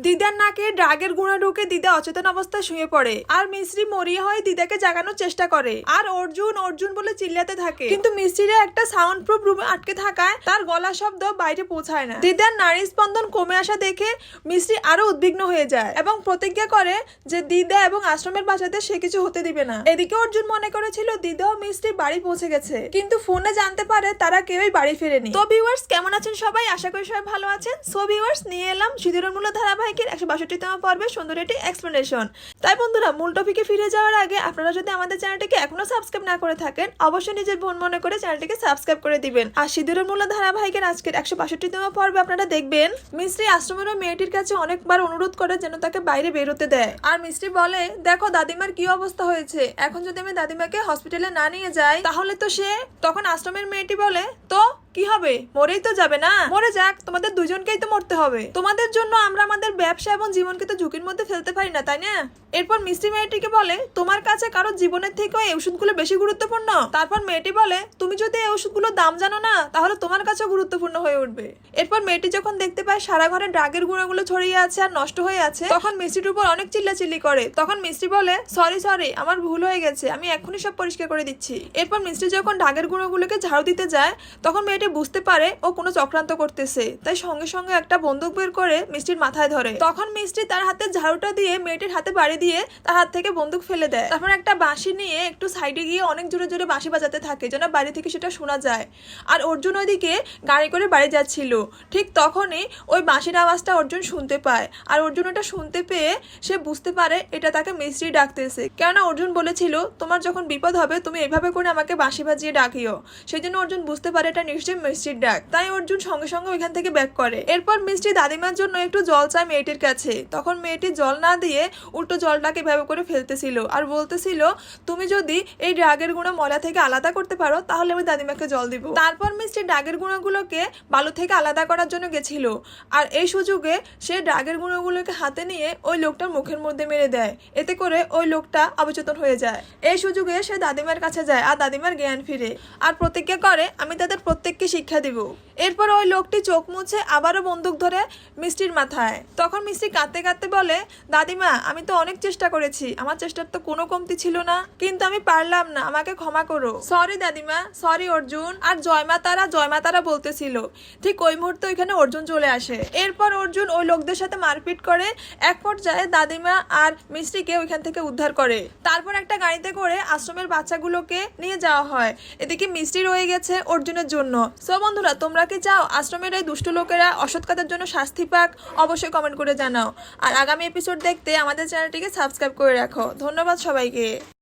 দিদার নাকে ড্রাগের গুঁড়া ঢুকে দিদা অচেতন অবস্থায় শুয়ে পড়ে আর মিস্ত্রি মরিয়া হয়ে দিদাকে জাগানোর চেষ্টা করে আর অর্জুন অর্জুন বলে চিল্লাতে থাকে, কিন্তু মিস্ত্রিরা একটা সাউন্ড প্রুফ রুমে আটকে থাকায় তার গলা শব্দ বাইরে পৌঁছায় না। দিদার নারী স্পন্দন কমে আসা দেখে মিস্ত্রি আরো উদ্বিগ্ন হয়ে যায় এবং প্রতিজ্ঞা করে যে দিদা এবং আশ্রমের বাচ্চাতে সে কিছু হতে দিবে না। এদিকে অর্জুন মনে করেছিল দিদা ও মিস্ত্রি বাড়ি পৌঁছে গেছে, কিন্তু ফোনে জানতে পারে তারা কেউই বাড়ি ফেরেনি। তো ভিউয়ার্স, কেমন আছেন সবাই? আশা করি সবাই ভালো আছেন। সো ভিউয়ার্স, নিয়ে এলাম সিঁদুরের মূল্য ধারাবাহিকের 162তম পর্বে সুন্দর একটি এক্সপ্লেনেশন। তাই বন্ধুরা, মূল টপিকে ফিরে যাওয়ার আগে আপনারা যদি আমাদের চ্যানেলটিকে এখনো সাবস্ক্রাইব না করে থাকেন, অবশ্যই নিজের বোন মনে করে চ্যানেলটিকে সাবস্ক্রাইব করে দিবেন। আর সিঁদুরের মূল্য ধারাবাহিকের আজকের 162তম পর্বে আপনারা দেখবেন মিস্ত্রি আশ্রমের মেয়েটির কাছে অনেকবার অনুরোধ করে যেন তাকে বাইরে বেরোতে দেয়। আর মিস্ত্রি বলে, দেখো দাদিমার কি অবস্থা হয়েছে, এখন যদি আমি দাদিমাকে হসপিটালে না নিয়ে যাই তাহলে তো সে। তখন আশ্রমের মেয়েটি বলে, তো কি হবে, মরেই তো যাবে না, মরে যাক, তোমাদের দুজনকেই তো মরতে হবে। তোমাদের জন্য আমরা আমাদের ব্যবসা এবং জীবনকে তো ঝুঁকির মধ্যে ফেলতে পারি না, তাই না? এরপর মিস্ত্রি মেয়েটিকে বলে, তোমার কাছে কারো জীবনের থেকে এই ওষুধগুলো বেশি গুরুত্বপূর্ণ? তারপর মেয়েটি বলে, তুমি যদি এই ওষুধগুলোর দাম জানো না তাহলে তোমার কাছেও গুরুত্বপূর্ণ হয়ে উঠবে। এরপর মেয়েটি যখন দেখতে পায় সারা ঘরে ড্রাগের গুঁড়োগুলো ছড়িয়ে আছে আর নষ্ট হয়ে আছে, তখন মিস্ত্রির উপর অনেক চিল্লাচিল্লি করে। তখন মিস্ত্রি বলে, সরি আমার ভুল হয়ে গেছে, আমি এখনই সব পরিষ্কার করে দিচ্ছি। এরপর মিস্ত্রি যখন ড্রাগের গুঁড়োগুলোকে ঝাড়ু দিতে যায় তখন মেয়েটি বুঝতে পারে ও কোনো চক্রান্ত করতেছে, তাই সঙ্গে সঙ্গে একটা বন্দুক বের করে মিস্ত্রির মাথায় ধরে। তখন মিস্ত্রি তার হাতে ঝাড়ুটা দিয়ে মেয়েটির হাতে বাড়ি দিয়ে তার হাত থেকে বন্দুক ফেলে দেয়। তারপর একটা বাঁশি নিয়ে একটু সাইডে গিয়ে অনেক জোরে জোরে বাঁশি বাজাতে থাকে যেন বাড়ি থেকে সেটা শোনা যায়। আর অর্জুন ওইদিকে গাড়ি করে বাড়ি যাচ্ছিল। ঠিক তখনই ওই বাঁশির আওয়াজটা অর্জুন শুনতে পায়। আর অর্জুন এটা শুনতে পেয়ে সে বুঝতে পারে এটা তাকে মিস্ত্রি ডাকতেছে, কেননা অর্জুন বলেছিল তোমার যখন বিপদ হবে তুমি এভাবে করে আমাকে বাঁশি বাজিয়ে ডাকিও। সেই জন্য অর্জুন বুঝতে পারে এটা নিশ্চয়ই মিস্ত্রির ডাক, তাই অর্জুন সঙ্গে সঙ্গে ওইখান থেকে ব্যাক করে। এরপর মিস্ত্রি দাদিমার জন্য একটু জল চায় মেয়েটির কাছে। তখন মেয়েটি জল না দিয়ে উল্টো জলটাকে এভাবে করে ফেলতেছিল আর বলতেছিল, তুমি যদি এই ড্রাগের গুঁড়ো ময়লা থেকে আলাদা করতে পারো তাহলে আমি দাদিমাকে জল দিব। তারপর মিস্ত্রি ড্রাগের গুঁড়োগুলোকে বালু থেকে আলাদা করার জন্য গেছিল আর এই সুযোগে সে ড্রাগের গুঁড়োগুলোকে হাতে নিয়ে ওই লোকটার মুখের মধ্যে মেরে দেয়। এতে করে ওই লোকটা অবচেতন হয়ে যায়। এই সুযোগে সে দাদিমার কাছে যায় আর দাদিমার জ্ঞান ফিরে আর প্রতিজ্ঞা করে আমি তাদের প্রত্যেককে শিক্ষা দিব। এরপর ওই লোকটি চোখ মুছে আবারও বন্দুক ধরে মিষ্টির মাথায়। তখন মিষ্টি কাঁদতে কাঁদতে বলে, দাদিমা আমি তো অনেক চেষ্টা করেছি, আমার চেষ্টার তো কোনো কমতি ছিল না, কিন্তু আমি পারলাম না, আমাকে ক্ষমা করো। সরি দাদিমা, সরি অর্জুন। আর জয় মাতারা বলতেছিল। ঠিক ওই মুহূর্তে ওইখানে অর্জুন চলে আসে। এরপর অর্জুন ওই লোকদের সাথে মারপিট করে এক পর্যায়ে দাদিমা আর মিষ্টিকে ওইখান থেকে উদ্ধার করে। তারপর একটা গাড়িতে করে আশ্রমের বাচ্চাগুলোকে নিয়ে যাওয়া হয়। এদিকে মিষ্টি রয়ে গেছে অর্জুনের জন্য। সো বন্ধুরা, তোমরা কি চাও আশ্রমের এই দুষ্ট লোকেরা অসৎ কাজের জন্য শাস্তি পাক? অবশ্যই কমেন্ট করে জানাও। আর আগামী এপিসোড দেখতে আমাদের চ্যানেলটিকে সাবস্ক্রাইব করে রাখো। ধন্যবাদ সবাইকে।